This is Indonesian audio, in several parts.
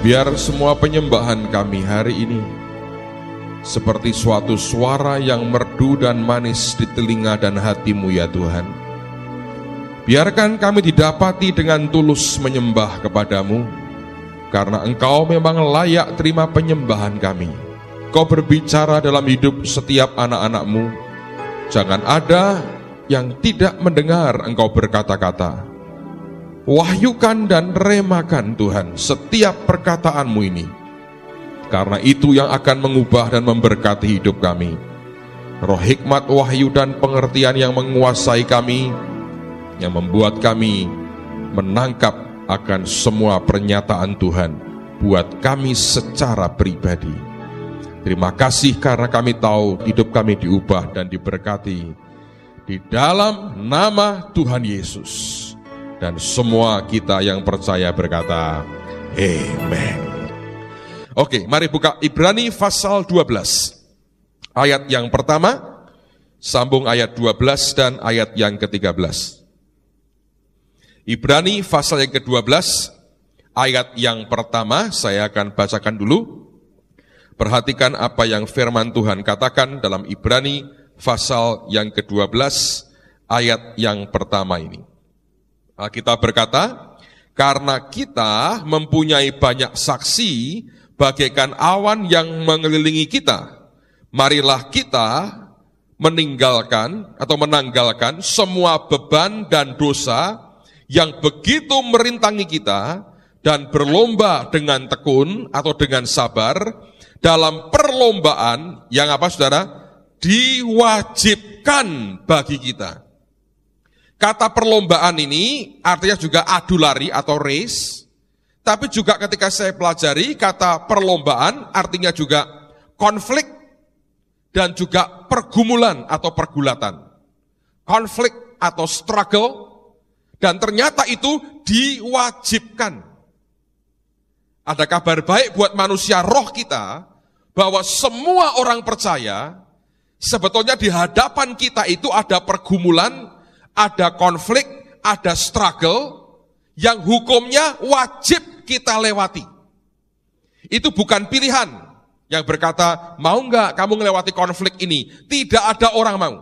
Biar semua penyembahan kami hari ini seperti suatu suara yang merdu dan manis di telinga dan hati-Mu ya Tuhan. Biarkan kami didapati dengan tulus menyembah kepada-Mu, karena Engkau memang layak terima penyembahan kami. Kau berbicara dalam hidup setiap anak-anak-Mu. Jangan ada yang tidak mendengar Engkau berkata-kata. Wahyukan dan remakan Tuhan setiap perkataan-Mu ini, karena itu yang akan mengubah dan memberkati hidup kami. Roh hikmat, wahyu dan pengertian yang menguasai kami, yang membuat kami menangkap akan semua pernyataan Tuhan buat kami secara pribadi. Terima kasih karena kami tahu hidup kami diubah dan diberkati di dalam nama Tuhan Yesus. Dan semua kita yang percaya berkata, Amen. Oke, mari buka Ibrani pasal 12. Ayat yang pertama, sambung ayat 12 dan ayat yang ke-13. Ibrani pasal yang ke-12, ayat yang pertama, saya akan bacakan dulu. Perhatikan apa yang firman Tuhan katakan dalam Ibrani pasal yang ke-12, ayat yang pertama ini. Kita berkata, karena kita mempunyai banyak saksi bagaikan awan yang mengelilingi kita, marilah kita menanggalkan semua beban dan dosa yang begitu merintangi kita, dan berlomba dengan tekun atau dengan sabar dalam perlombaan yang apa saudara? Diwajibkan bagi kita. Kata perlombaan ini artinya juga adu lari atau race, tapi juga ketika saya pelajari kata perlombaan artinya juga konflik dan juga pergumulan atau pergulatan. Konflik atau struggle, dan ternyata itu diwajibkan. Ada kabar baik buat manusia roh kita, bahwa semua orang percaya sebetulnya di hadapan kita itu ada pergumulan, ada konflik, ada struggle yang hukumnya wajib kita lewati. Itu bukan pilihan yang berkata, mau enggak kamu melewati konflik ini? Tidak ada orang mau.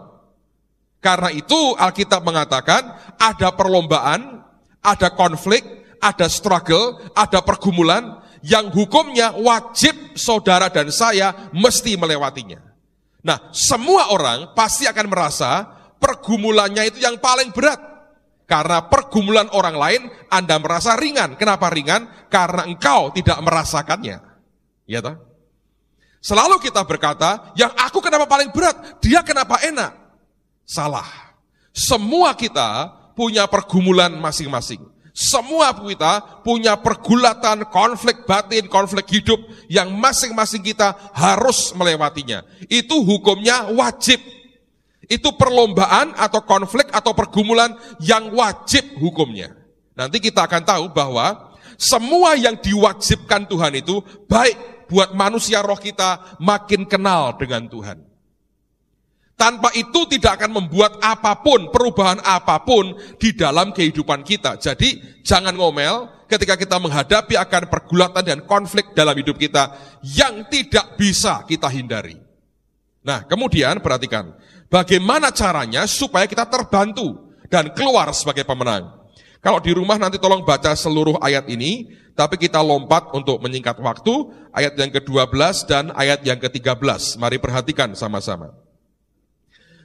Karena itu Alkitab mengatakan ada perlombaan, ada konflik, ada struggle, ada pergumulan yang hukumnya wajib saudara dan saya mesti melewatinya. Nah, semua orang pasti akan merasa pergumulannya itu yang paling berat. Karena pergumulan orang lain Anda merasa ringan. Kenapa ringan? Karena engkau tidak merasakannya. Ya toh? Selalu kita berkata, yang aku kenapa paling berat? Dia kenapa enak? Salah. Semua kita punya pergumulan masing-masing. Semua kita punya pergulatan, konflik batin, konflik hidup yang masing-masing kita harus melewatinya. Itu hukumnya wajib. Itu perlombaan atau konflik atau pergumulan yang wajib hukumnya. Nanti kita akan tahu bahwa semua yang diwajibkan Tuhan itu baik buat manusia roh kita makin kenal dengan Tuhan. Tanpa itu tidak akan membuat apapun, perubahan apapun di dalam kehidupan kita. Jadi jangan ngomel ketika kita menghadapi akan pergulatan dan konflik dalam hidup kita yang tidak bisa kita hindari. Nah, kemudian perhatikan, bagaimana caranya supaya kita terbantu dan keluar sebagai pemenang. Kalau di rumah nanti tolong baca seluruh ayat ini, tapi kita lompat untuk menyingkat waktu, ayat yang ke-12 dan ayat yang ke-13. Mari perhatikan sama-sama.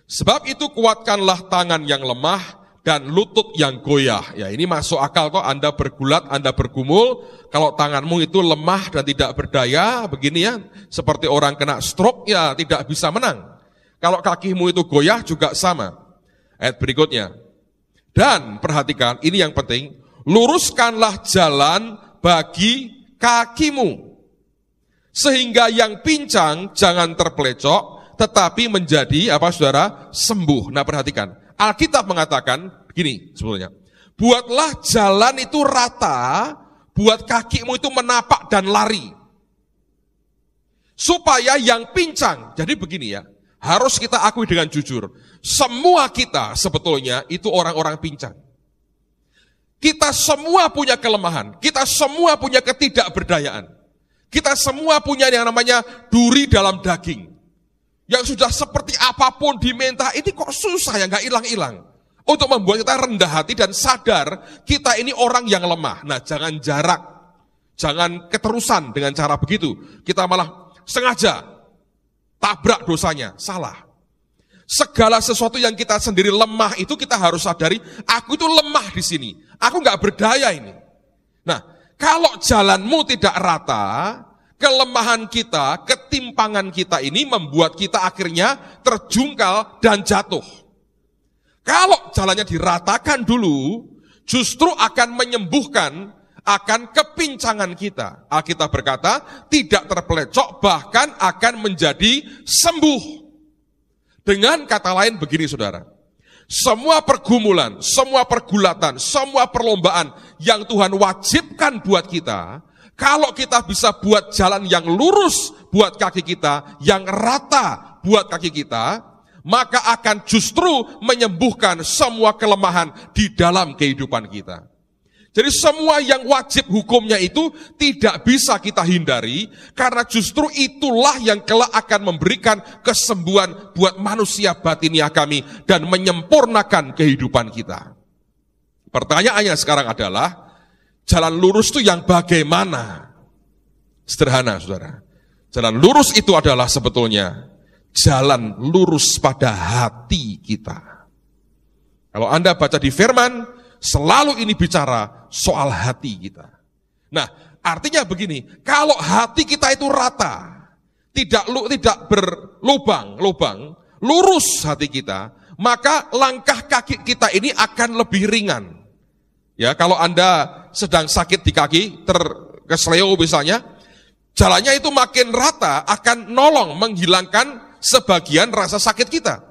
Sebab itu kuatkanlah tangan yang lemah dan lutut yang goyah. Ya, ini masuk akal kok, Anda bergulat, Anda bergumul, kalau tanganmu itu lemah dan tidak berdaya, begini ya, seperti orang kena stroke, ya tidak bisa menang. Kalau kakimu itu goyah juga sama. Ayat berikutnya. Dan perhatikan, ini yang penting, luruskanlah jalan bagi kakimu, sehingga yang pincang jangan terpelecok, tetapi menjadi apa saudara? Sembuh. Nah perhatikan, Alkitab mengatakan gini sebetulnya, buatlah jalan itu rata, buat kakimu itu menapak dan lari, supaya yang pincang. Jadi begini ya, harus kita akui dengan jujur, semua kita sebetulnya itu orang-orang pincang. Kita semua punya kelemahan, kita semua punya ketidakberdayaan. Kita semua punya yang namanya duri dalam daging. Yang sudah seperti apapun diminta, ini kok susah ya, gak hilang-hilang. Untuk membuat kita rendah hati dan sadar, kita ini orang yang lemah. Nah, jangan jarak, jangan keterusan dengan cara begitu. Kita malah sengaja tabrak dosanya, salah. Segala sesuatu yang kita sendiri lemah itu kita harus sadari, aku itu lemah di sini. Aku gak berdaya ini. Nah, kalau jalanmu tidak rata, kelemahan kita, ketimpangan kita ini membuat kita akhirnya terjungkal dan jatuh. Kalau jalannya diratakan dulu, justru akan menyembuhkan akan kepincangan kita. Alkitab berkata, tidak terpelecok, bahkan akan menjadi sembuh. Dengan kata lain begini saudara, semua pergumulan, semua pergulatan, semua perlombaan yang Tuhan wajibkan buat kita, kalau kita bisa buat jalan yang lurus buat kaki kita, yang rata buat kaki kita, maka akan justru menyembuhkan semua kelemahan di dalam kehidupan kita. Jadi semua yang wajib hukumnya itu tidak bisa kita hindari, karena justru itulah yang kelak akan memberikan kesembuhan buat manusia batiniah kami dan menyempurnakan kehidupan kita. Pertanyaannya sekarang adalah, jalan lurus itu yang bagaimana? Sederhana saudara, jalan lurus itu adalah sebetulnya jalan lurus pada hati kita. Kalau Anda baca di firman, selalu ini bicara soal hati kita. Nah, artinya begini, kalau hati kita itu rata, tidak berlubang-lubang, lurus hati kita, maka langkah kaki kita ini akan lebih ringan. Ya, kalau Anda sedang sakit di kaki, terkesleo misalnya, jalannya itu makin rata akan nolong menghilangkan sebagian rasa sakit kita.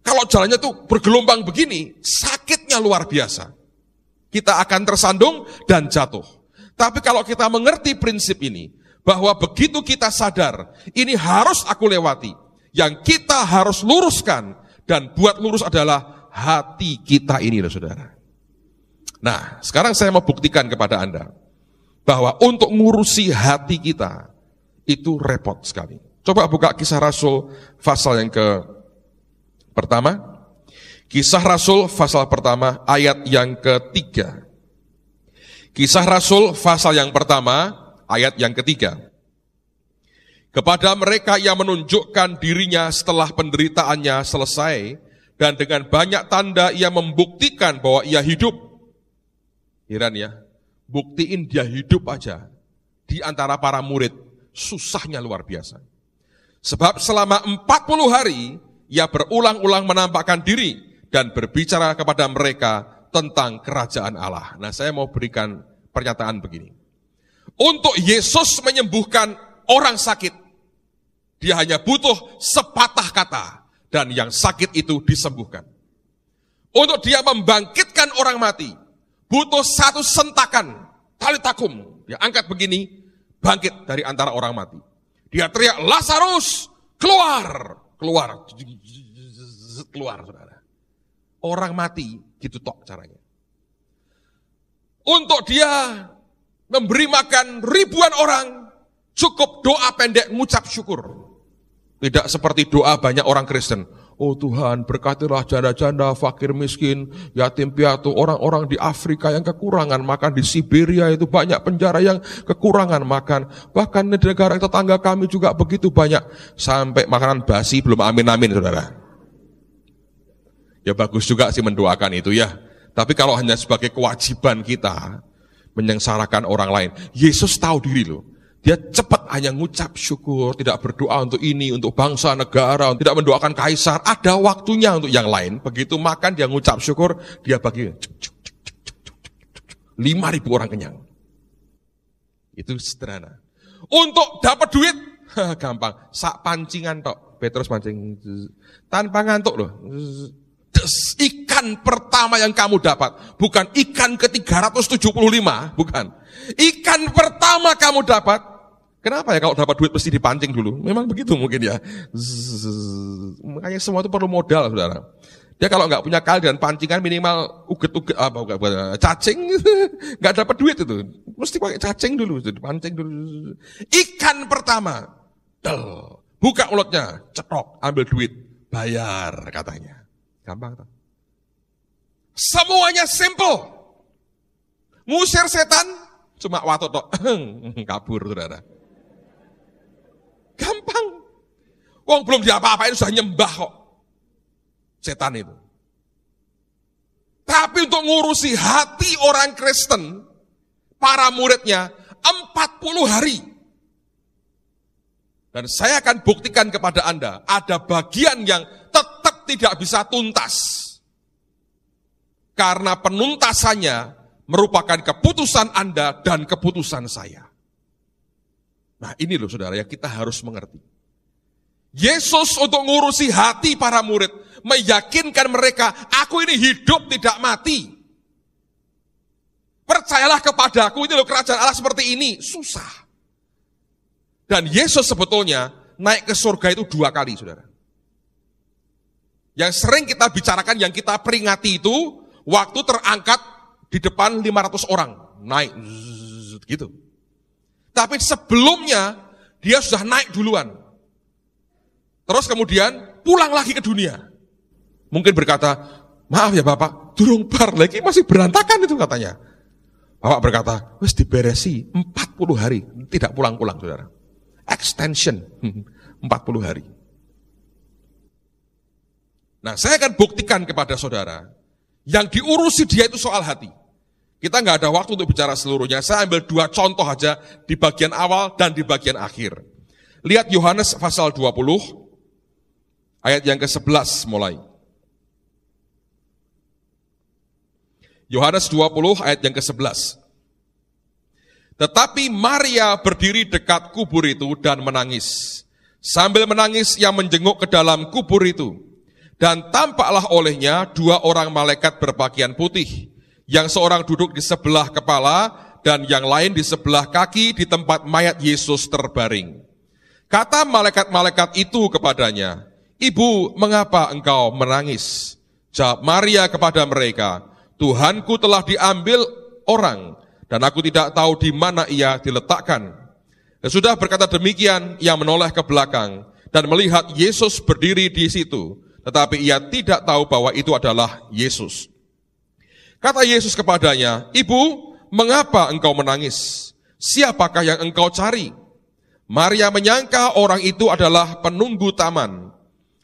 Kalau jalannya itu bergelombang begini, sakitnya luar biasa. Kita akan tersandung dan jatuh. Tapi kalau kita mengerti prinsip ini, bahwa begitu kita sadar, ini harus aku lewati, yang kita harus luruskan, dan buat lurus adalah hati kita ini, saudara. Nah, sekarang saya mau buktikan kepada Anda, bahwa untuk ngurusi hati kita, itu repot sekali. Coba buka Kisah Rasul pasal yang pertama. Kisah Rasul pasal pertama ayat yang ketiga. Kisah Rasul pasal yang pertama ayat yang ketiga. Kepada mereka yang menunjukkan dirinya setelah penderitaannya selesai, dan dengan banyak tanda ia membuktikan bahwa ia hidup. Heran ya, buktiin dia hidup aja di antara para murid, susahnya luar biasa. Sebab selama 40 hari ia berulang-ulang menampakkan diri dan berbicara kepada mereka tentang kerajaan Allah. Nah, saya mau berikan pernyataan begini. Untuk Yesus menyembuhkan orang sakit, dia hanya butuh sepatah kata dan yang sakit itu disembuhkan. Untuk dia membangkitkan orang mati, butuh satu sentakan, tali takum, dia angkat begini, bangkit dari antara orang mati. Dia teriak, Lazarus, keluar, keluar, keluar, saudara. Orang mati, gitu tok caranya. Untuk dia memberi makan ribuan orang, cukup doa pendek, ngucap syukur. Tidak seperti doa banyak orang Kristen. Oh Tuhan, berkatilah janda-janda, fakir miskin, yatim piatu, orang-orang di Afrika yang kekurangan makan, di Siberia itu banyak penjara yang kekurangan makan, bahkan di negara tetangga kami juga begitu banyak, sampai makanan basi belum amin-amin, saudara. Ya bagus juga sih mendoakan itu ya, tapi kalau hanya sebagai kewajiban kita menyengsarakan orang lain, Yesus tahu diri loh. Dia cepat hanya ngucap syukur, tidak berdoa untuk ini, untuk bangsa, negara, tidak mendoakan kaisar. Ada waktunya untuk yang lain. Begitu makan, dia ngucap syukur, dia bagi 5.000 orang kenyang. Itu sederhana. Untuk dapat duit, gampang. Sak pancingan tok. Petrus pancing. Tanpa ngantuk loh. Ikan pertama yang kamu dapat. Bukan ikan ke-375, bukan. Ikan pertama kamu dapat. Kenapa ya kalau dapat duit mesti dipancing dulu? Memang begitu mungkin ya. Makanya semua itu perlu modal, saudara. Dia kalau nggak punya kali dan pancingan minimal uget-uget cacing, nggak dapat duit itu. Mesti pakai cacing dulu, pancing dulu. Ikan pertama, buka mulutnya, cetok, ambil duit, bayar katanya. Gampang tak? Semuanya simple. Ngusir setan, cuma watot tok, kabur saudara. Gampang. Wong belum diapa-apain sudah nyembah kok. Setan itu. Tapi untuk ngurusi hati orang Kristen, para muridnya 40 hari. Dan saya akan buktikan kepada Anda, ada bagian yang tetap tidak bisa tuntas. Karena penuntasannya merupakan keputusan Anda dan keputusan saya. Nah ini loh saudara yang kita harus mengerti. Yesus untuk ngurusi hati para murid, meyakinkan mereka, aku ini hidup tidak mati. Percayalah kepadaku, ini loh kerajaan Allah seperti ini. Susah. Dan Yesus sebetulnya naik ke surga itu 2 kali, saudara. Yang sering kita bicarakan, yang kita peringati itu, waktu terangkat di depan 500 orang. Naik, gitu. Tapi sebelumnya, dia sudah naik duluan. Terus kemudian pulang lagi ke dunia. Mungkin berkata, maaf ya Bapak, durung bar lagi masih berantakan itu katanya. Bapak berkata, wis diberesi 40 hari, tidak pulang-pulang saudara. Extension 40 hari. Nah saya akan buktikan kepada saudara, yang diurusi dia itu soal hati. Kita nggak ada waktu untuk bicara seluruhnya, saya ambil 2 contoh aja di bagian awal dan di bagian akhir. Lihat Yohanes pasal 20, ayat yang ke-11 mulai. Yohanes 20 ayat yang ke-11. Tetapi Maria berdiri dekat kubur itu dan menangis. Sambil menangis ia menjenguk ke dalam kubur itu. Dan tampaklah olehnya 2 orang malaikat berpakaian putih. Yang seorang duduk di sebelah kepala dan yang lain di sebelah kaki di tempat mayat Yesus terbaring. Kata malaikat-malaikat itu kepadanya, Ibu, mengapa engkau menangis? Jawab Maria kepada mereka, Tuhanku telah diambil orang, dan aku tidak tahu di mana ia diletakkan. Sudah berkata demikian, ia menoleh ke belakang, dan melihat Yesus berdiri di situ, tetapi ia tidak tahu bahwa itu adalah Yesus. Kata Yesus kepadanya, Ibu, mengapa engkau menangis? Siapakah yang engkau cari? Maria menyangka orang itu adalah penunggu taman.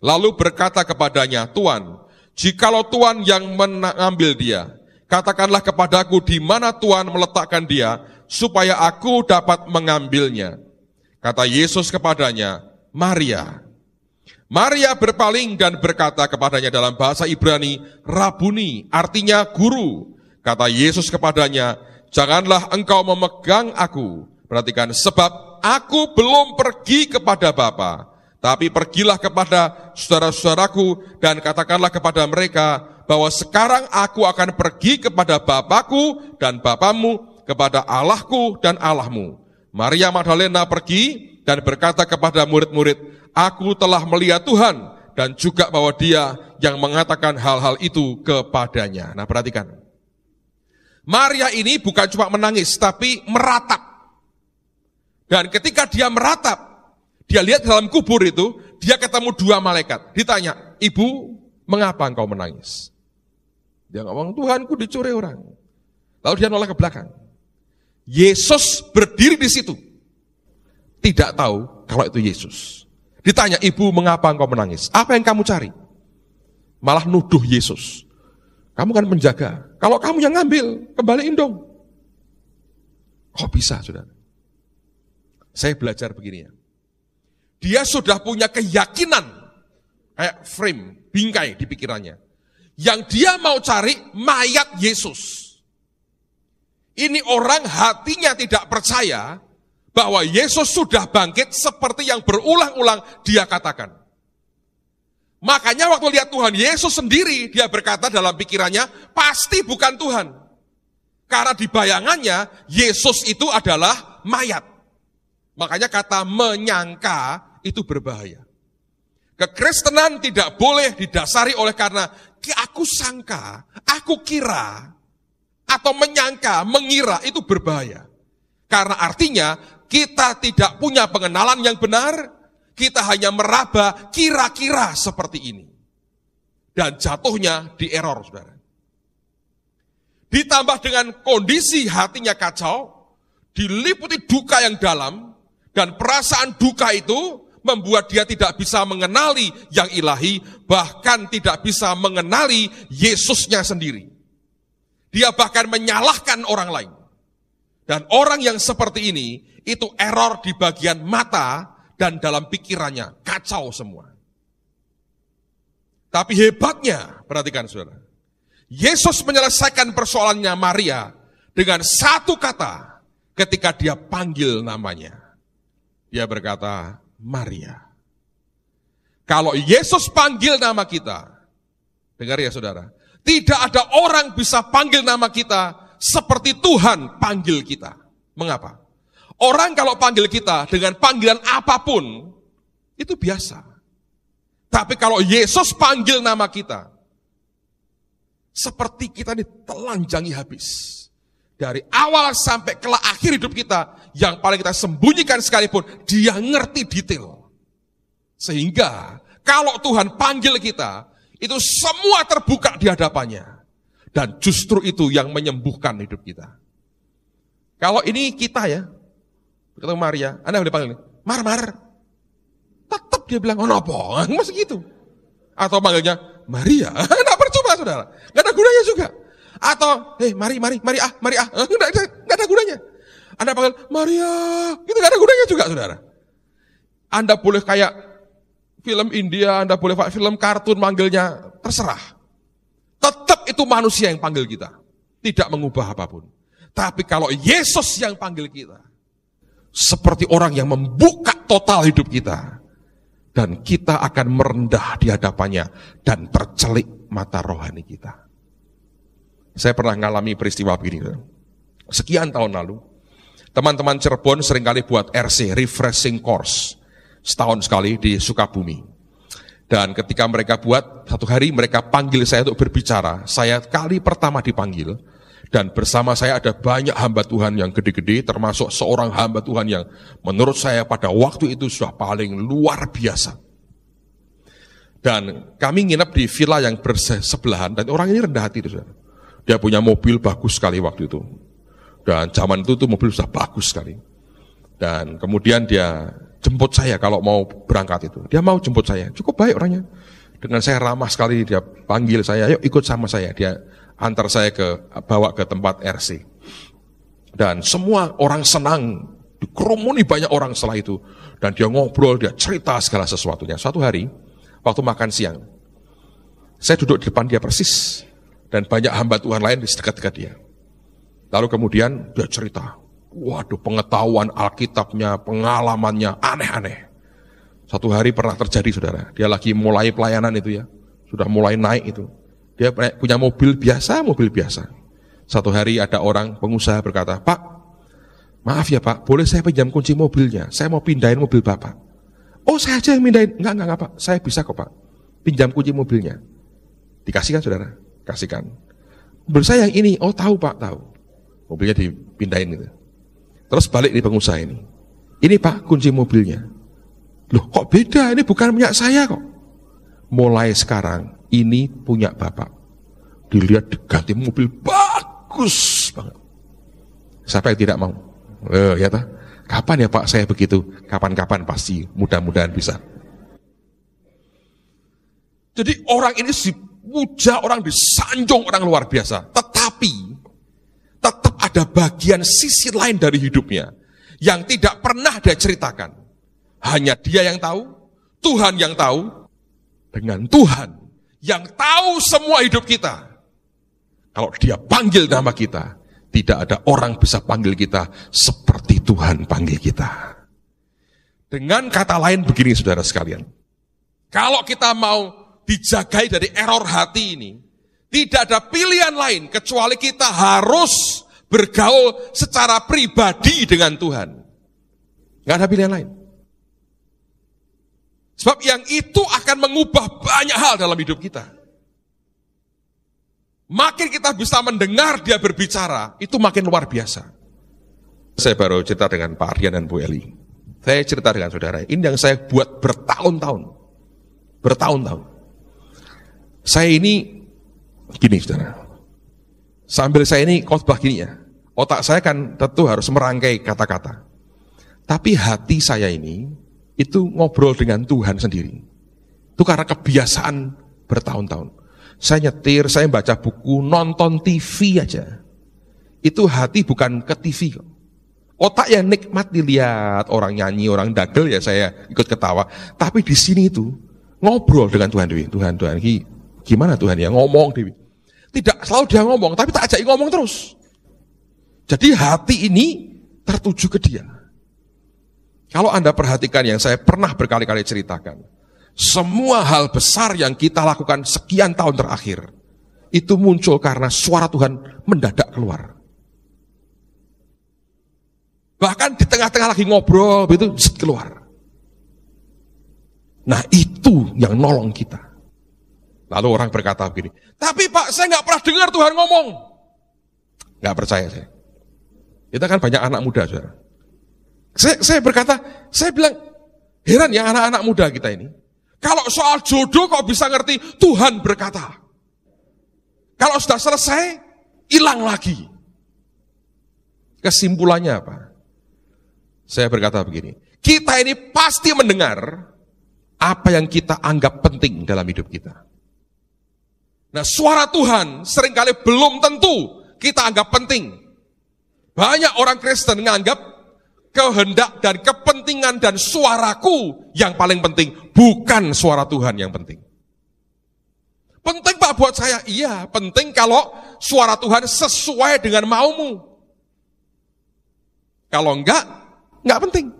Lalu berkata kepadanya, Tuan, jikalau Tuan yang mengambil dia, katakanlah kepadaku di mana Tuan meletakkan dia, supaya aku dapat mengambilnya. Kata Yesus kepadanya, Maria. Maria berpaling dan berkata kepadanya dalam bahasa Ibrani, Rabuni, artinya guru. Kata Yesus kepadanya, janganlah engkau memegang aku. Perhatikan, sebab aku belum pergi kepada Bapa. Tapi pergilah kepada saudara-saudaraku dan katakanlah kepada mereka bahwa sekarang aku akan pergi kepada Bapakku dan Bapamu, kepada Allahku dan Allahmu. Maria Magdalena pergi dan berkata kepada murid-murid, aku telah melihat Tuhan dan juga bahwa dia yang mengatakan hal-hal itu kepadanya. Nah perhatikan, Maria ini bukan cuma menangis tapi meratap. Dan ketika dia meratap, dia lihat dalam kubur itu, dia ketemu 2 malaikat. Ditanya, Ibu, mengapa engkau menangis? Dia ngomong, Tuhanku dicuri orang. Lalu dia noleh ke belakang. Yesus berdiri di situ. Tidak tahu kalau itu Yesus. Ditanya, Ibu, mengapa engkau menangis? Apa yang kamu cari? Malah nuduh Yesus. Kamu kan penjaga. Kalau kamu yang ngambil, kembaliin dong. Kok bisa, saudara? Saya belajar begini ya. Dia sudah punya keyakinan, kayak frame, bingkai di pikirannya. Yang dia mau cari mayat Yesus. Ini orang hatinya tidak percaya bahwa Yesus sudah bangkit seperti yang berulang-ulang dia katakan. Makanya waktu lihat Tuhan Yesus sendiri, dia berkata dalam pikirannya, pasti bukan Tuhan. Karena di bayangannya, Yesus itu adalah mayat. Makanya kata menyangka, itu berbahaya. Kekristenan tidak boleh didasari oleh karena aku sangka, aku kira, atau menyangka, mengira, itu berbahaya. Karena artinya kita tidak punya pengenalan yang benar, kita hanya meraba kira-kira seperti ini. Dan jatuhnya di error, saudara. Ditambah dengan kondisi hatinya kacau, diliputi duka yang dalam, dan perasaan duka itu membuat dia tidak bisa mengenali yang ilahi, bahkan tidak bisa mengenali Yesusnya sendiri. Dia bahkan menyalahkan orang lain. Dan orang yang seperti ini, itu error di bagian mata dan dalam pikirannya, kacau semua. Tapi hebatnya, perhatikan saudara, Yesus menyelesaikan persoalannya Maria dengan satu kata ketika dia panggil namanya. Dia berkata, Maria. Kalau Yesus panggil nama kita, dengar ya saudara, tidak ada orang bisa panggil nama kita seperti Tuhan panggil kita. Mengapa? Orang kalau panggil kita dengan panggilan apapun, itu biasa. Tapi kalau Yesus panggil nama kita, seperti kita ditelanjangi habis. Dari awal sampai ke akhir hidup kita, yang paling kita sembunyikan sekalipun, dia ngerti detail. Sehingga kalau Tuhan panggil kita, itu semua terbuka di hadapannya. Dan justru itu yang menyembuhkan hidup kita. Kalau ini kita ya, ketemu Maria, Anda boleh panggil, Mar. Tetap dia bilang, oh nopo, masih gitu. Atau panggilnya, Maria, enggak percuma saudara, enggak ada gunanya juga. Atau, mari, Nggak ada gunanya. Anda panggil, Maria, itu nggak ada gunanya juga, saudara. Anda boleh kayak film India, Anda boleh film kartun manggilnya, terserah. Tetap itu manusia yang panggil kita. Tidak mengubah apapun. Tapi kalau Yesus yang panggil kita, seperti orang yang membuka total hidup kita, dan kita akan merendah di hadapannya, dan tercelik mata rohani kita. Saya pernah mengalami peristiwa begini. Sekian tahun lalu, teman-teman Cirebon seringkali buat RC, Refreshing Course, setahun sekali di Sukabumi. Dan ketika mereka buat, satu hari mereka panggil saya untuk berbicara. Saya kali pertama dipanggil, dan bersama saya ada banyak hamba Tuhan yang gede-gede, termasuk seorang hamba Tuhan yang menurut saya pada waktu itu sudah paling luar biasa. Dan kami nginep di villa yang bersebelahan, dan orang ini rendah hati itu, saudara. Dia punya mobil bagus sekali waktu itu. Dan zaman itu mobil sudah bagus sekali. Dan kemudian dia jemput saya kalau mau berangkat itu. Dia mau jemput saya. Cukup baik orangnya. Dengan saya ramah sekali, dia panggil saya, yuk ikut sama saya. Dia antar saya bawa ke tempat RC. Dan semua orang senang. Dikerumuni banyak orang setelah itu. Dan dia ngobrol, dia cerita segala sesuatunya. Suatu hari, waktu makan siang, saya duduk di depan dia persis. Dan banyak hamba Tuhan lain di dekat-dekat dia. Lalu kemudian dia cerita, waduh pengetahuan Alkitabnya, pengalamannya aneh-aneh. Satu hari pernah terjadi saudara, dia lagi mulai pelayanan itu ya, sudah mulai naik itu. Dia punya mobil biasa. Satu hari ada orang pengusaha berkata, Pak, maaf ya Pak, boleh saya pinjam kunci mobilnya, saya mau pindahin mobil Bapak. Oh saya aja yang pindahin, enggak Pak, saya bisa kok Pak, pinjam kunci mobilnya. Dikasih kan saudara? Kasihkan. Mobil saya yang ini, oh tahu Pak, tahu. Mobilnya dipindahin gitu. Terus balik di pengusaha ini. Ini Pak, kunci mobilnya. Loh kok beda, ini bukan punya saya kok. Mulai sekarang, ini punya Bapak. Dilihat diganti mobil bagus banget. Siapa yang tidak mau? Ya toh? Kapan ya Pak saya begitu? Kapan-kapan pasti, mudah-mudahan bisa. Jadi orang ini puja, orang disanjung, orang luar biasa. Tetapi, tetap ada bagian sisi lain dari hidupnya yang tidak pernah dia ceritakan. Hanya dia yang tahu, Tuhan yang tahu, dengan Tuhan yang tahu semua hidup kita. Kalau dia panggil nama kita, tidak ada orang bisa panggil kita seperti Tuhan panggil kita. Dengan kata lain begini saudara sekalian, kalau kita mau dijagai dari error hati ini, tidak ada pilihan lain kecuali kita harus bergaul secara pribadi dengan Tuhan. Nggak ada pilihan lain. Sebab yang itu akan mengubah banyak hal dalam hidup kita. Makin kita bisa mendengar dia berbicara, itu makin luar biasa. Saya baru cerita dengan Pak Ardian dan Bu Eli. Saya cerita dengan saudara, ini yang saya buat bertahun-tahun. Bertahun-tahun. Saya ini, gini saudara, sambil saya ini khotbah gini ya, otak saya kan tentu harus merangkai kata-kata. Tapi hati saya ini, itu ngobrol dengan Tuhan sendiri. Itu karena kebiasaan bertahun-tahun. Saya nyetir, saya baca buku, nonton TV aja. Itu hati bukan ke TV kok. Otak yang nikmat dilihat orang nyanyi, orang dagel ya saya ikut ketawa. Tapi di sini itu ngobrol dengan Tuhan Dewi. Tuhan gimana Tuhan ya ngomong Dewi. Tidak selalu dia ngomong, tapi tak ajak ngomong terus. Jadi hati ini tertuju ke dia. Kalau Anda perhatikan yang saya pernah berkali-kali ceritakan, semua hal besar yang kita lakukan sekian tahun terakhir, itu muncul karena suara Tuhan mendadak keluar. Bahkan di tengah-tengah lagi ngobrol, begitu keluar. Nah itu yang nolong kita. Lalu orang berkata begini, tapi Pak saya nggak pernah dengar Tuhan ngomong. Nggak percaya saya. Kita kan banyak anak muda saudara. Saya berkata, saya bilang, heran ya anak-anak muda kita ini. Kalau soal jodoh kok bisa ngerti Tuhan berkata. Kalau sudah selesai, hilang lagi. Kesimpulannya apa? Saya berkata begini, kita ini pasti mendengar apa yang kita anggap penting dalam hidup kita. Nah suara Tuhan seringkali belum tentu kita anggap penting. Banyak orang Kristen menganggap kehendak dan kepentingan dan suaraku yang paling penting, bukan suara Tuhan yang penting. Penting Pak buat saya, iya penting kalau suara Tuhan sesuai dengan maumu. Kalau enggak penting.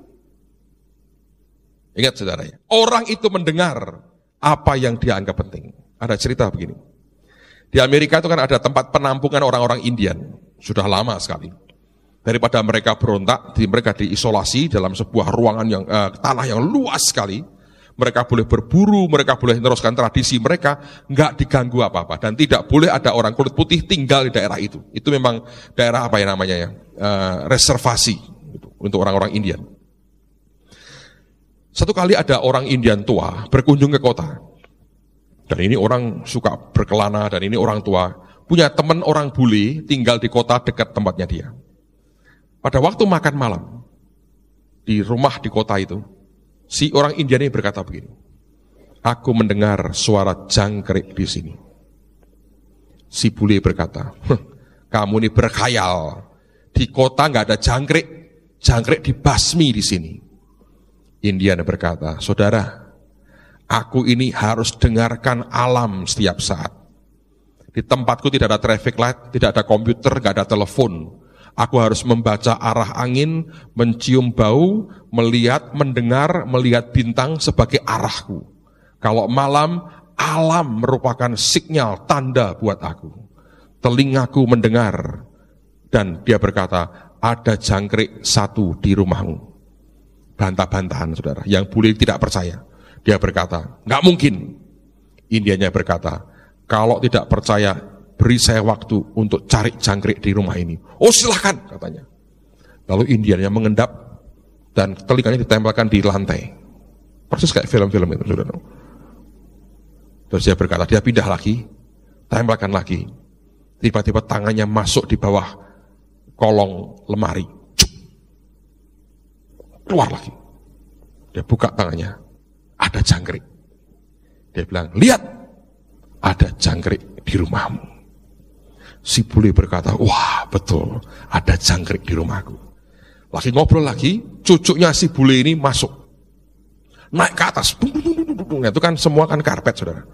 Ingat saudara ya, orang itu mendengar apa yang dia anggap penting. Ada cerita begini. Di Amerika itu kan ada tempat penampungan orang-orang Indian, sudah lama sekali. Daripada mereka berontak, mereka diisolasi dalam sebuah ruangan yang tanah yang luas sekali. Mereka boleh berburu, mereka boleh meneruskan tradisi mereka, nggak diganggu apa-apa. Dan tidak boleh ada orang kulit putih tinggal di daerah itu. Itu memang daerah apa ya namanya ya, reservasi gitu, untuk orang-orang Indian. Satu kali ada orang Indian tua berkunjung ke kota. Dan ini orang suka berkelana, dan ini orang tua. Punya teman orang bule tinggal di kota dekat tempatnya dia. Pada waktu makan malam, di rumah di kota itu, si orang India ini berkata begini, aku mendengar suara jangkrik di sini. Si bule berkata, kamu ini berkhayal, di kota nggak ada jangkrik, jangkrik dibasmi di sini. Indian berkata, saudara, aku ini harus dengarkan alam setiap saat. Di tempatku tidak ada traffic light, tidak ada komputer, nggak ada telepon. Aku harus membaca arah angin, mencium bau, melihat, mendengar, melihat bintang sebagai arahku. Kalau malam, alam merupakan sinyal, tanda buat aku. Telingaku mendengar. Dan dia berkata, ada jangkrik satu di rumahmu. Bantah-bantahan saudara, yang bule tidak percaya. Dia berkata, nggak mungkin. Indianya berkata, kalau tidak percaya, beri saya waktu untuk cari jangkrik di rumah ini. Oh silahkan katanya. Lalu Indianya mengendap dan telinganya ditempelkan di lantai. Persis kayak film-film itu saudara. Terus dia berkata, dia pindah lagi, tempelkan lagi. Tiba-tiba tangannya masuk di bawah kolong lemari. Cuk. Keluar lagi. Dia buka tangannya, ada jangkrik. Dia bilang, lihat, ada jangkrik di rumahmu. Si bule berkata, wah betul, ada jangkrik di rumahku. Lagi ngobrol lagi, cucunya si bule ini masuk. Naik ke atas. Itu kan semua kan karpet saudara.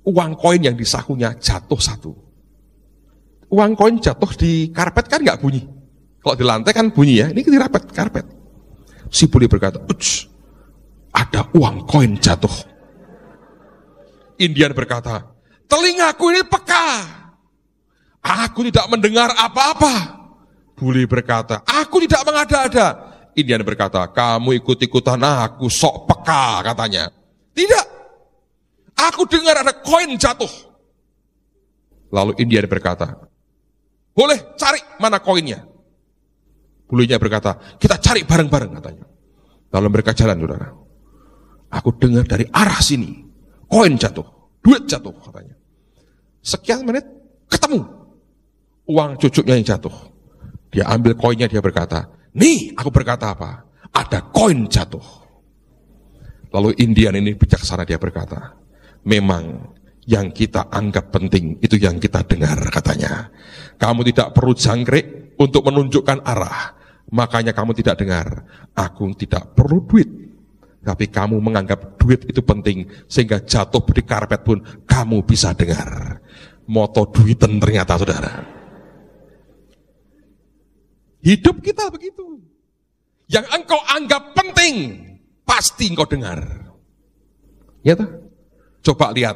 Uang koin yang di sakunya jatuh satu. Uang koin jatuh di karpet kan nggak bunyi. Kalau di lantai kan bunyi ya, ini di karpet. Si bule berkata, ada uang koin jatuh. Indian berkata, telingaku ini peka. Aku tidak mendengar apa-apa. Bule berkata, aku tidak mengada-ada. Indian berkata, kamu ikut-ikutan aku, sok peka katanya. Tidak, aku dengar ada koin jatuh. Lalu Indian berkata, boleh cari mana koinnya. Bulenya berkata, kita cari bareng-bareng katanya. Lalu mereka jalan, saudara. Aku dengar dari arah sini, koin jatuh, duit jatuh katanya. Sekian menit, ketemu. Uang cucunya yang jatuh. Dia ambil koinnya, dia berkata, nih aku berkata apa? Ada koin jatuh. Lalu Indian ini bijaksana, dia berkata, memang yang kita anggap penting itu yang kita dengar katanya. Kamu tidak perlu jangkrik untuk menunjukkan arah. Makanya kamu tidak dengar. Aku tidak perlu duit. Tapi kamu menganggap duit itu penting sehingga jatuh di karpet pun kamu bisa dengar. Moto duiten ternyata, saudara. Hidup kita begitu. Yang engkau anggap penting, pasti engkau dengar. Ya tak? Coba lihat,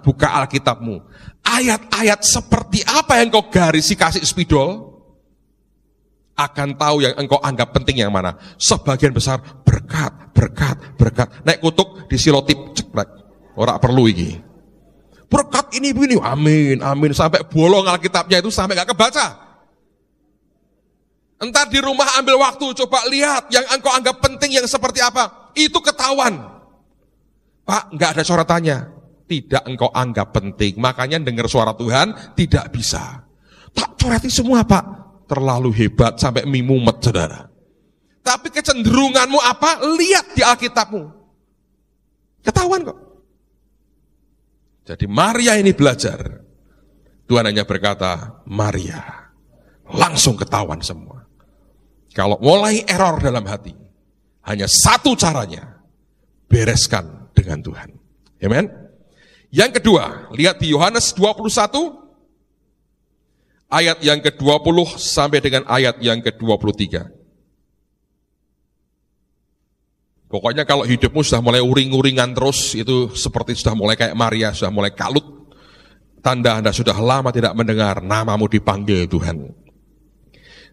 buka Alkitabmu. Ayat-ayat seperti apa yang engkau garisi kasih spidol, akan tahu yang engkau anggap penting yang mana. Sebagian besar berkat, berkat, berkat. Naik kutuk, disilotip, cekrek. Orang perlu ini. Berkat ini begini, amin, amin. Sampai bolong Alkitabnya itu sampai gak kebaca. Entar di rumah ambil waktu, coba lihat yang engkau anggap penting yang seperti apa. Itu ketahuan. Pak, enggak ada coretannya. Tidak engkau anggap penting. Makanya dengar suara Tuhan tidak bisa. Tak coreti semua, Pak. Terlalu hebat sampai mimumet, saudara. Tapi kecenderunganmu apa? Lihat di Alkitabmu. Ketahuan kok. Jadi Maria ini belajar. Tuhan hanya berkata, Maria. Langsung ketahuan semua. Kalau mulai error dalam hati, hanya satu caranya, bereskan dengan Tuhan. Amen. Yang kedua, lihat di Yohanes 21, ayat yang ke-20 sampai dengan ayat yang ke-23. Pokoknya kalau hidupmu sudah mulai uring-uringan terus, itu seperti sudah mulai kayak Maria, sudah mulai kalut, tanda Anda sudah lama tidak mendengar namamu dipanggil Tuhan.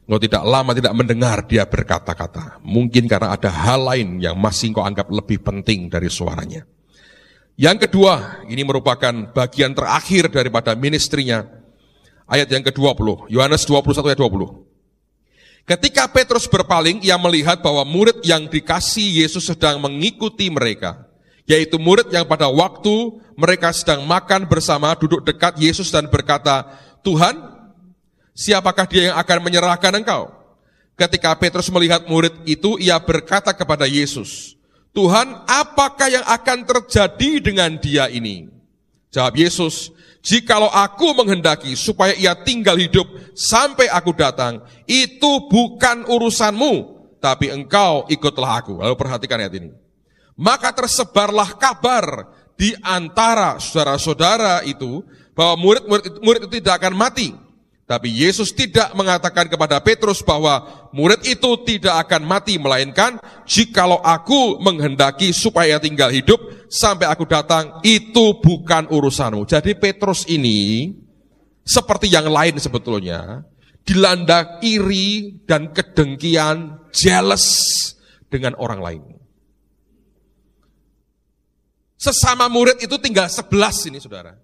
Engkau tidak lama tidak mendengar dia berkata-kata. Mungkin karena ada hal lain yang masih engkau anggap lebih penting dari suaranya. Yang kedua, ini merupakan bagian terakhir daripada ministrinya. Ayat yang ke-20, Yohanes 21 ayat 20. Ketika Petrus berpaling, ia melihat bahwa murid yang dikasihi Yesus sedang mengikuti mereka. Yaitu murid yang pada waktu mereka sedang makan bersama duduk dekat Yesus dan berkata, Tuhan, siapakah dia yang akan menyerahkan engkau? Ketika Petrus melihat murid itu, ia berkata kepada Yesus, Tuhan, apakah yang akan terjadi dengan dia ini? Jawab Yesus, jikalau aku menghendaki supaya ia tinggal hidup sampai aku datang, itu bukan urusanmu, tapi engkau ikutlah aku. Lalu perhatikan ayat ini. Maka tersebarlah kabar di antara saudara-saudara itu, bahwa murid itu tidak akan mati. Tapi Yesus tidak mengatakan kepada Petrus bahwa murid itu tidak akan mati, melainkan jikalau aku menghendaki supaya tinggal hidup sampai aku datang, itu bukan urusanmu. Jadi Petrus ini seperti yang lain sebetulnya, dilanda iri dan kedengkian, jealous dengan orang lain. Sesama murid itu tinggal 11 ini, saudara.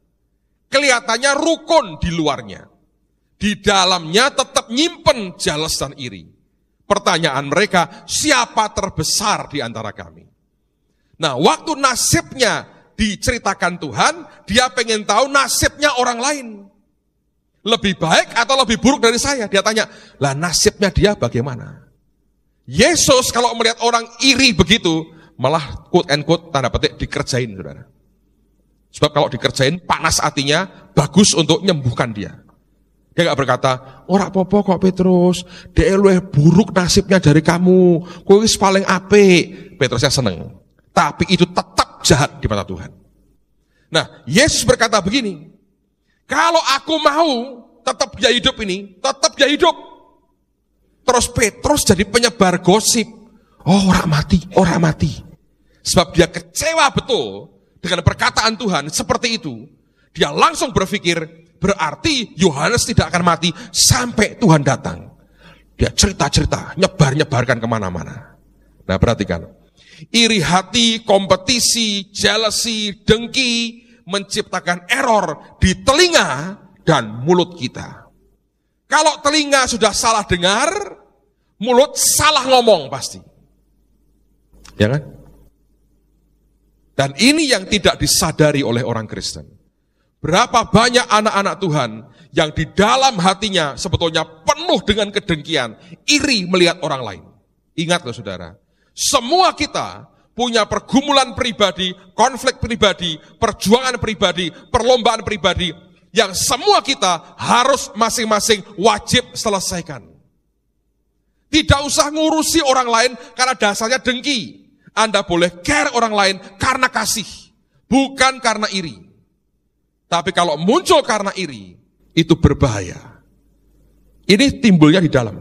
Kelihatannya rukun di luarnya. Di dalamnya tetap nyimpen jealous dan iri. Pertanyaan mereka, siapa terbesar di antara kami? Nah, waktu nasibnya diceritakan Tuhan, dia pengen tahu nasibnya orang lain. Lebih baik atau lebih buruk dari saya? Dia tanya, lah nasibnya dia bagaimana? Yesus kalau melihat orang iri begitu, malah quote and quote tanda petik dikerjain, saudara. Sebab kalau dikerjain panas hatinya, bagus untuk menyembuhkan dia. Dia gak berkata, ora apa-apa kok Petrus, dia luwih buruk nasibnya dari kamu, kowe wis paling apik. Petrusnya seneng, tapi itu tetap jahat di mata Tuhan. Nah, Yesus berkata begini, kalau aku mau tetap dia hidup ini, tetap dia hidup. Terus Petrus jadi penyebar gosip, oh orang mati. Sebab dia kecewa betul dengan perkataan Tuhan seperti itu. Dia langsung berpikir, berarti Yohanes tidak akan mati sampai Tuhan datang. Dia cerita-cerita, nyebar-nyebarkan kemana-mana. Nah perhatikan, iri hati, kompetisi, jealousy, dengki, menciptakan error di telinga dan mulut kita. Kalau telinga sudah salah dengar, mulut salah ngomong pasti. Ya kan? Dan ini yang tidak disadari oleh orang Kristen. Berapa banyak anak-anak Tuhan yang di dalam hatinya sebetulnya penuh dengan kedengkian, iri melihat orang lain. Ingat loh saudara, semua kita punya pergumulan pribadi, konflik pribadi, perjuangan pribadi, perlombaan pribadi, yang semua kita harus masing-masing wajib selesaikan. Tidak usah ngurusi orang lain karena dasarnya dengki. Anda boleh care orang lain karena kasih, bukan karena iri. Tapi kalau muncul karena iri, itu berbahaya. Ini timbulnya di dalam.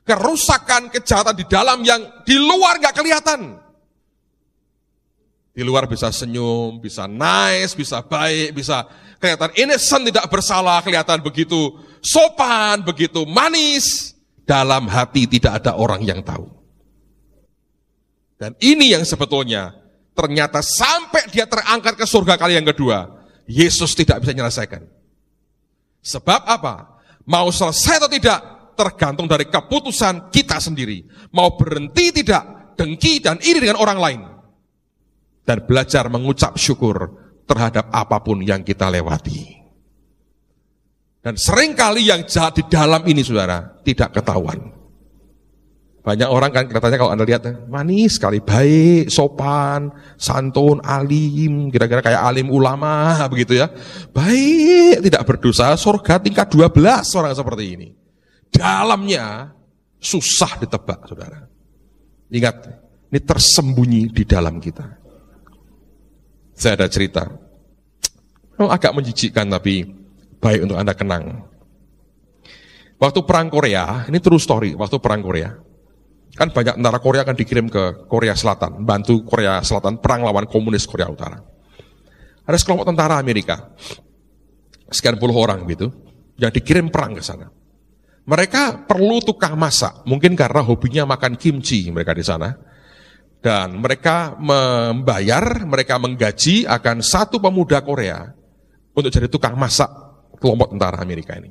Kerusakan, kejahatan di dalam yang di luar gak kelihatan. Di luar bisa senyum, bisa nice, bisa baik, bisa kelihatan innocent, tidak bersalah, kelihatan begitu sopan, begitu manis. Dalam hati tidak ada orang yang tahu. Dan ini yang sebetulnya ternyata sampai dia terangkat ke surga kali yang kedua, Yesus tidak bisa menyelesaikan. Sebab apa? Mau selesai atau tidak, tergantung dari keputusan kita sendiri. Mau berhenti tidak, dengki dan iri dengan orang lain. Dan belajar mengucap syukur terhadap apapun yang kita lewati. Dan seringkali yang jahat di dalam ini saudara, tidak ketahuan. Banyak orang kan kelihatannya kalau Anda lihat, manis sekali, baik, sopan, santun, alim, kira-kira kayak alim ulama, begitu ya. Baik, tidak berdosa, surga tingkat 12 orang seperti ini. Dalamnya susah ditebak, saudara. Ingat, ini tersembunyi di dalam kita. Saya ada cerita, agak menjijikkan tapi baik untuk Anda kenang. Waktu perang Korea, ini true story, waktu perang Korea, kan banyak tentara Korea akan dikirim ke Korea Selatan, bantu Korea Selatan perang lawan komunis Korea Utara. Ada sekelompok tentara Amerika, sekian puluh orang gitu, yang dikirim perang ke sana. Mereka perlu tukang masak, mungkin karena hobinya makan kimchi mereka di sana. Dan mereka membayar, mereka menggaji akan satu pemuda Korea untuk jadi tukang masak kelompok tentara Amerika ini.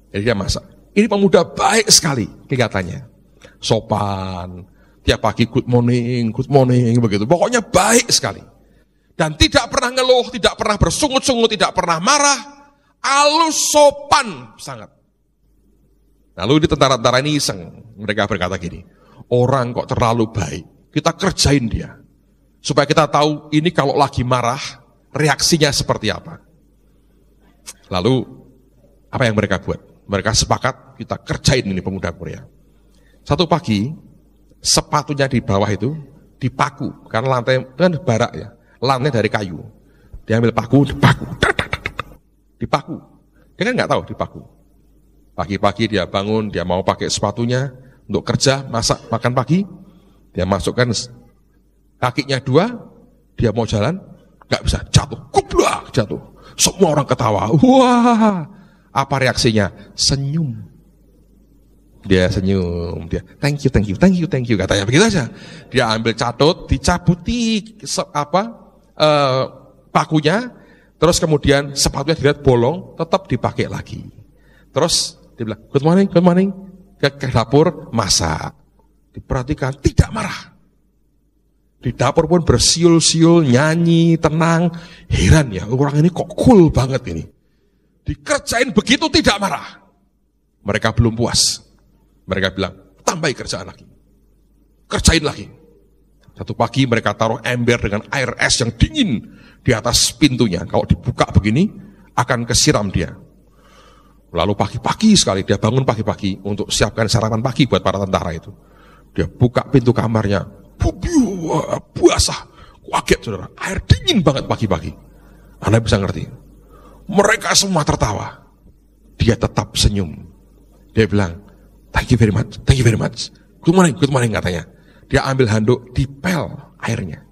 Jadi dia masak. Ini pemuda baik sekali kelihatannya. Sopan, tiap pagi good morning, begitu. Pokoknya baik sekali. Dan tidak pernah ngeluh, tidak pernah bersungut-sungut, tidak pernah marah, halus, sopan sangat. Lalu di tentara-tentara ini iseng, mereka berkata gini, orang kok terlalu baik, kita kerjain dia. Supaya kita tahu ini kalau lagi marah, reaksinya seperti apa. Lalu, apa yang mereka buat? Mereka sepakat, kita kerjain ini pemuda Korea. Satu pagi, sepatunya di bawah itu dipaku, karena lantai kan barak ya, lantai dari kayu. Dia ambil paku, dipaku. Dia kan nggak tahu dipaku. Pagi-pagi dia bangun, dia mau pakai sepatunya untuk kerja, masak, makan pagi. Dia masukkan kakinya 2, dia mau jalan, nggak bisa, jatuh, kublak, jatuh. Semua orang ketawa, wah, apa reaksinya? Senyum. Dia senyum, dia thank you, katanya begitu aja. Dia ambil catut, dicabuti pakunya, terus kemudian sepatunya dilihat bolong, tetap dipakai lagi. Terus dia bilang, good morning, ke dapur, masak. Diperhatikan, tidak marah. Di dapur pun bersiul-siul, nyanyi, tenang. Heran ya, orang ini kok cool banget ini. Dikerjain begitu tidak marah. Mereka belum puas. Mereka bilang, tambahi kerjaan lagi. Kerjain lagi. Satu pagi mereka taruh ember dengan air es yang dingin di atas pintunya. Kalau dibuka begini, akan kesiram dia. Lalu pagi-pagi sekali, dia bangun pagi-pagi untuk siapkan sarapan pagi buat para tentara itu. Dia buka pintu kamarnya, basah, kaget saudara, air dingin banget pagi-pagi. Anda bisa ngerti. Mereka semua tertawa. Dia tetap senyum. Dia bilang, thank you very much. Good morning katanya. Dia ambil handuk, dipel airnya.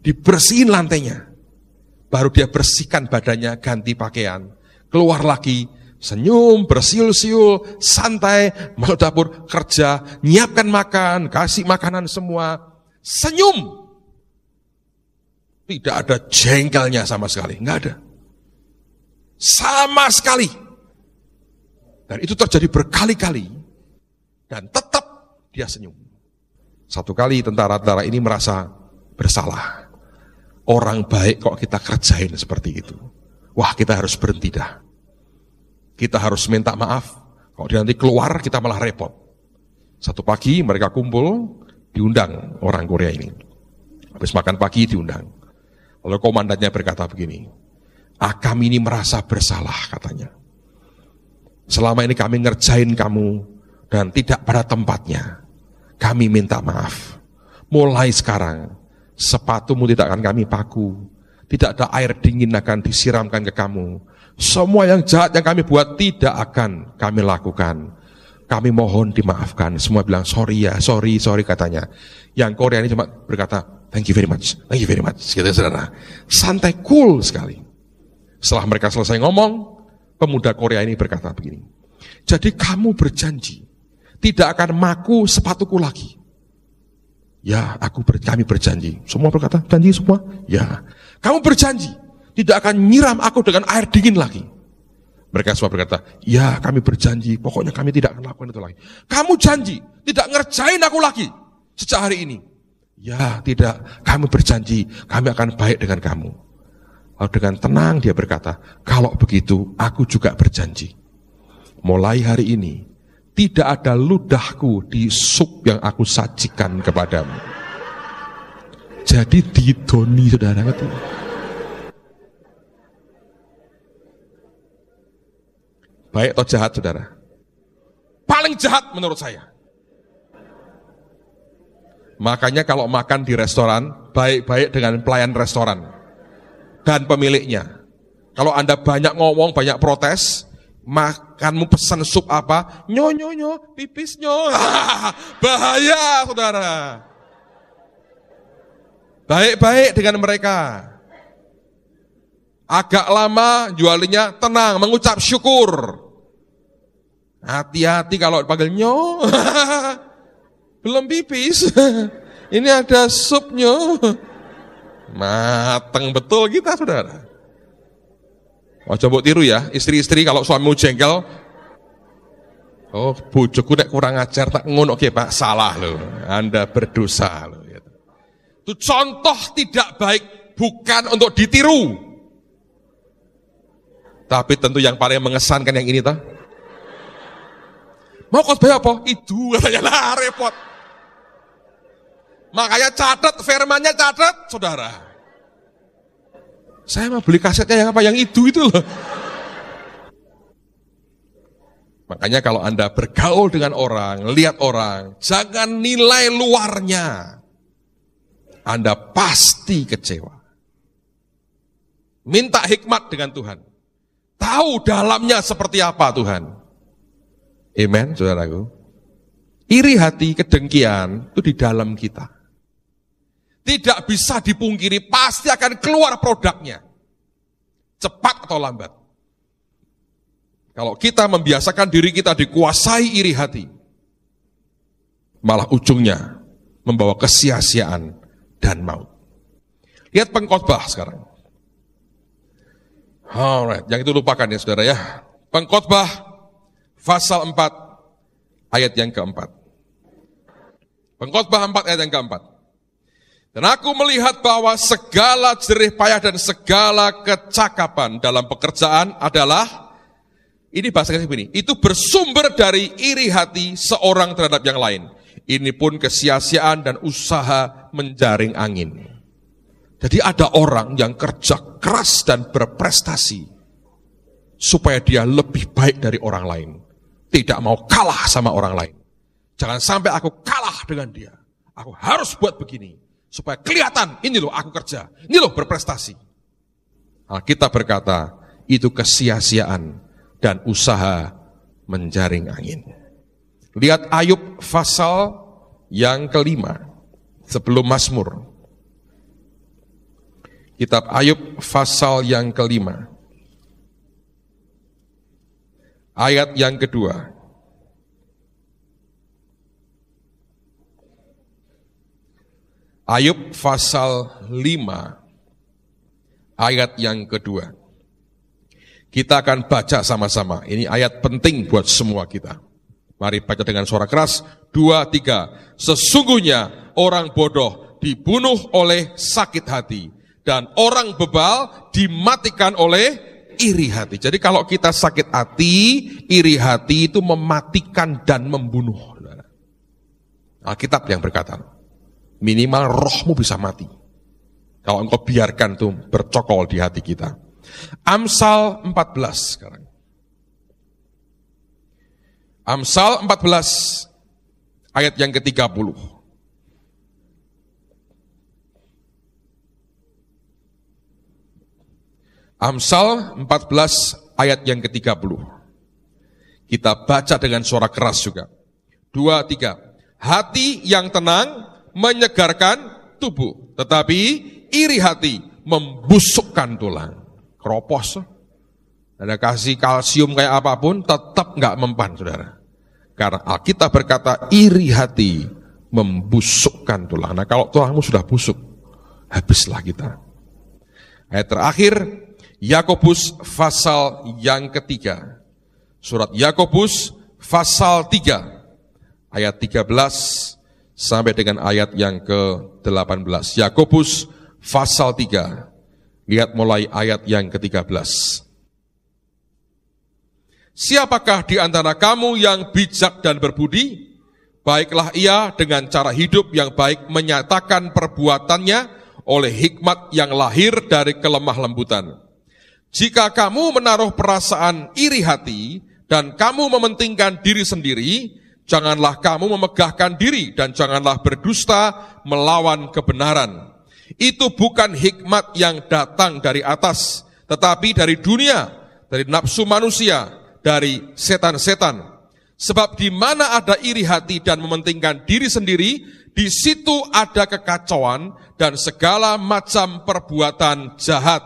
Dibersihin lantainya. Baru dia bersihkan badannya, ganti pakaian. Keluar lagi, Senyum, bersiul-siul, santai, masuk dapur, kerja, nyiapkan makan, kasih makanan semua. Senyum. Tidak ada jengkelnya sama sekali, enggak ada. Sama sekali. Dan itu terjadi berkali-kali. Dan tetap dia senyum. Satu kali tentara-tentara ini merasa bersalah. Orang baik kok kita kerjain seperti itu. Wah, kita harus berhenti dah. Kita harus minta maaf. Kalau dia nanti keluar, kita malah repot. Satu pagi mereka kumpul, diundang orang Korea ini. Habis makan pagi diundang. Lalu komandannya berkata begini, kami ini merasa bersalah katanya. Selama ini kami ngerjain kamu dan tidak pada tempatnya. Kami minta maaf. Mulai sekarang, sepatumu tidak akan kami paku. Tidak ada air dingin akan disiramkan ke kamu. Semua yang jahat yang kami buat tidak akan kami lakukan. Kami mohon dimaafkan. Semua bilang sorry ya, sorry katanya. Yang Korea ini cuma berkata, thank you very much, gitu saudara. Santai, cool sekali. Setelah mereka selesai ngomong, pemuda Korea ini berkata begini, jadi kamu berjanji tidak akan maku sepatuku lagi. Ya, kami berjanji. Semua berkata, janji semua? Ya. Kamu berjanji tidak akan nyiram aku dengan air dingin lagi. Mereka semua berkata, ya kami berjanji, pokoknya kami tidak akan lakukan itu lagi. Kamu janji tidak ngerjain aku lagi sejak hari ini. Ya tidak, kami berjanji, kami akan baik dengan kamu. Lalu dengan tenang dia berkata, kalau begitu aku juga berjanji. Mulai hari ini, tidak ada ludahku di sup yang aku sajikan kepadamu. Jadi didoni saudara ngerti? Baik atau jahat saudara? Paling jahat menurut saya. Makanya kalau makan di restoran, baik-baik dengan pelayan restoran dan pemiliknya. Kalau Anda banyak ngomong, banyak protes, makanmu pesan sup apa? Nyo, pipis nyo. Bahaya saudara. Baik-baik dengan mereka. Agak lama jualinya tenang, mengucap syukur. Hati-hati kalau dipanggil nyo. Belum pipis. Ini ada supnya. Mateng betul kita saudara. Oh coba tiru ya, istri-istri kalau suamimu jengkel. Oh bojoku nek kurang ajar tak ngono oke Pak, salah loh. Anda berdosa loh. Itu contoh tidak baik, bukan untuk ditiru. Tapi tentu yang paling mengesankan yang ini toh. Mau khotbah apa? Itu katanya lah repot. Makanya catat, firmannya catat, saudara. Saya mau beli kasetnya yang apa? Yang itu loh. Makanya kalau Anda bergaul dengan orang, lihat orang, jangan nilai luarnya. Anda pasti kecewa. Minta hikmat dengan Tuhan. Tahu dalamnya seperti apa Tuhan. Amen, saudaraku. Iri hati, kedengkian itu di dalam kita. Tidak bisa dipungkiri, pasti akan keluar produknya. Cepat atau lambat. Kalau kita membiasakan diri kita dikuasai iri hati, malah ujungnya membawa kesia-siaan dan maut. Lihat Pengkhotbah sekarang. Alright, yang itu lupakan ya saudara ya. Pengkhotbah pasal 4 ayat yang keempat. Pengkhotbah 4 ayat yang keempat. Dan aku melihat bahwa segala jerih payah dan segala kecakapan dalam pekerjaan adalah, ini bahasa begini, itu bersumber dari iri hati seorang terhadap yang lain. Ini pun kesia-siaan dan usaha menjaring angin. Jadi ada orang yang kerja keras dan berprestasi supaya dia lebih baik dari orang lain. Tidak mau kalah sama orang lain. Jangan sampai aku kalah dengan dia. Aku harus buat begini. Supaya kelihatan, ini loh aku kerja. Ini loh berprestasi. Alkitab berkata, itu kesia-siaan dan usaha menjaring angin. Lihat Ayub pasal yang kelima. Sebelum Mazmur. Kitab Ayub pasal yang kelima. ayat yang kedua. Ayub pasal 5 ayat yang kedua. Kita akan baca sama-sama. Ini ayat penting buat semua kita. Mari baca dengan suara keras. 2, 3. Sesungguhnya orang bodoh dibunuh oleh sakit hati, dan orang bebal dimatikan oleh iri hati. Jadi kalau kita sakit hati, iri hati itu mematikan dan membunuh. Alkitab yang berkata, minimal rohmu bisa mati kalau engkau biarkan itu bercokol di hati kita. Amsal 14 sekarang. Amsal 14 ayat yang ke-30. Amsal 14 ayat yang ke-30. Kita baca dengan suara keras juga. 2, 3. Hati yang tenang menyegarkan tubuh, tetapi iri hati membusukkan tulang. Keropos, ada kasih kalsium kayak apapun, tetap nggak mempan, saudara. Karena Alkitab berkata iri hati membusukkan tulang. Nah kalau tulangmu sudah busuk, habislah kita. Ayat terakhir, Yakobus pasal yang ketiga. Surat Yakobus pasal 3, ayat 13 sampai dengan ayat yang ke-18. Yakobus pasal 3, lihat mulai ayat yang ke-13. Siapakah di antara kamu yang bijak dan berbudi? Baiklah ia dengan cara hidup yang baik menyatakan perbuatannya oleh hikmat yang lahir dari kelemah lembutan. Jika kamu menaruh perasaan iri hati dan kamu mementingkan diri sendiri, janganlah kamu memegahkan diri dan janganlah berdusta melawan kebenaran. Itu bukan hikmat yang datang dari atas, tetapi dari dunia, dari nafsu manusia, dari setan-setan. Sebab di mana ada iri hati dan mementingkan diri sendiri, di situ ada kekacauan dan segala macam perbuatan jahat.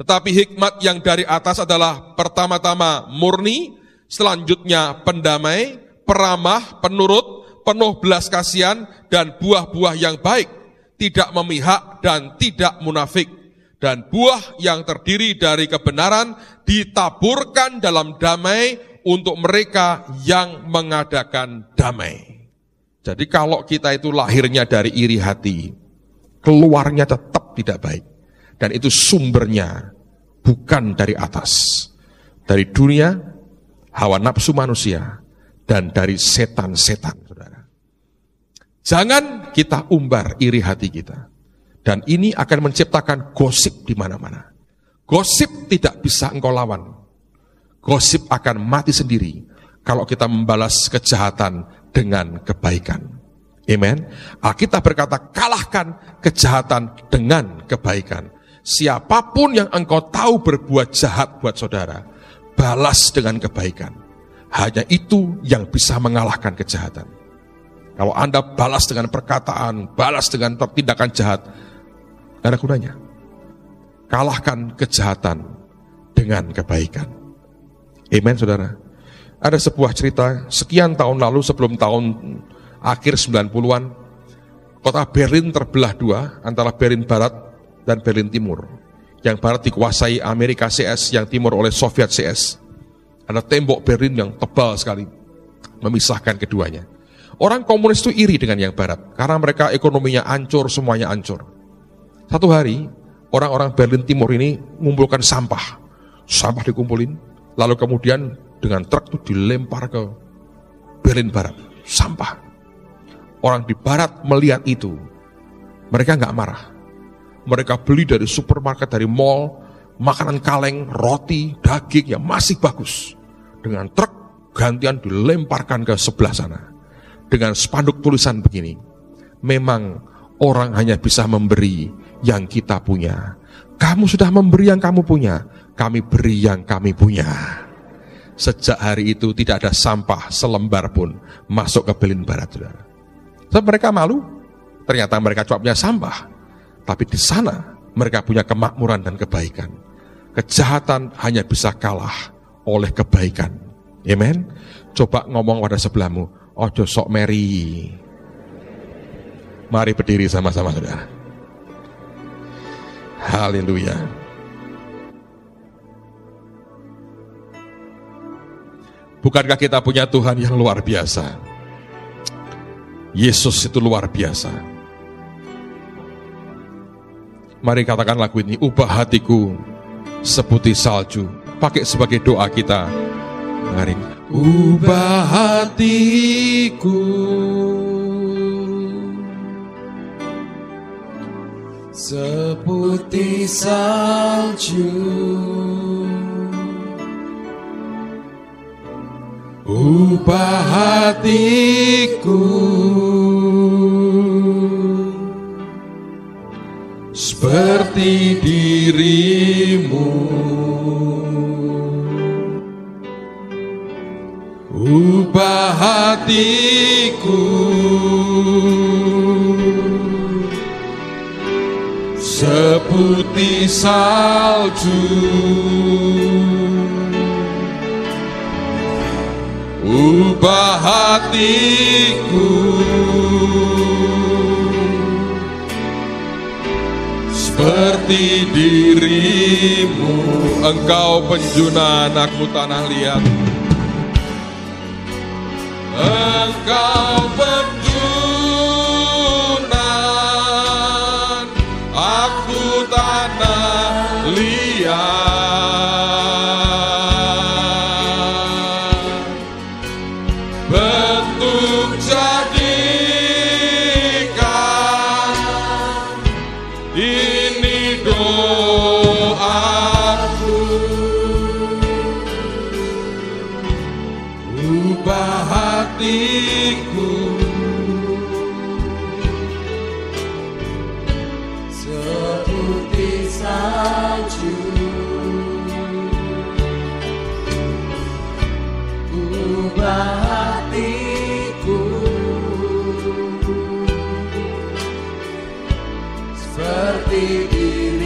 Tetapi hikmat yang dari atas adalah pertama-tama murni, selanjutnya pendamai, peramah, penurut, penuh belas kasihan, dan buah-buah yang baik, tidak memihak dan tidak munafik. Dan buah yang terdiri dari kebenaran ditaburkan dalam damai untuk mereka yang mengadakan damai. Jadi kalau kita itu lahirnya dari iri hati, keluarnya tetap tidak baik. Dan itu sumbernya bukan dari atas, dari dunia, hawa nafsu manusia, dan dari setan-setan, saudara. Jangan kita umbar iri hati kita. Dan ini akan menciptakan gosip di mana-mana. Gosip tidak bisa engkau lawan. Gosip akan mati sendiri kalau kita membalas kejahatan dengan kebaikan. Amen. Alkitab berkata, kalahkan kejahatan dengan kebaikan. Siapapun yang engkau tahu berbuat jahat buat saudara, balas dengan kebaikan. Hanya itu yang bisa mengalahkan kejahatan. Kalau Anda balas dengan perkataan, balas dengan tindakan jahat, tidak ada gunanya. Kalahkan kejahatan dengan kebaikan. Amen, saudara. Ada sebuah cerita, sekian tahun lalu, sebelum tahun akhir 90-an, kota Berlin terbelah dua, antara Berlin Barat dan Berlin Timur. Yang Barat dikuasai Amerika CS, yang Timur oleh Soviet CS. Ada tembok Berlin yang tebal sekali, memisahkan keduanya. Orang komunis itu iri dengan yang Barat, karena mereka ekonominya hancur, semuanya hancur. Satu hari, orang-orang Berlin Timur ini mengumpulkan sampah. Sampah dikumpulin, lalu kemudian dengan truk itu dilempar ke Berlin Barat. Sampah. Orang di Barat melihat itu, mereka nggak marah. Mereka beli dari supermarket, dari mall, makanan kaleng, roti, daging yang masih bagus. Dengan truk, gantian dilemparkan ke sebelah sana. Dengan spanduk tulisan begini, memang orang hanya bisa memberi yang kita punya. Kamu sudah memberi yang kamu punya, kami beri yang kami punya. Sejak hari itu tidak ada sampah selembar pun masuk ke Berlin Barat, saudara. Sebab mereka malu, ternyata mereka cuma punya sampah. Tapi di sana mereka punya kemakmuran dan kebaikan. Kejahatan hanya bisa kalah oleh kebaikan. Amen. Coba ngomong pada sebelahmu, ojo sok meri. Mari berdiri sama-sama saudara. Haleluya. Bukankah kita punya Tuhan yang luar biasa? Yesus itu luar biasa. Mari katakan lagu ini, ubah hatiku seputih salju. Pakai sebagai doa kita. Mari. Ubah hatiku seputih salju. Ubah hatiku seperti dirimu. Ubah hatiku seputih salju. Ubah hatiku seperti dirimu. Engkau penjunan, aku tanah liat. Engkau penjunan, aku tanah liat. Bentuk jadikan ini doaku. Ubah hatiku seputih salju. Ubah hatiku seperti dirimu.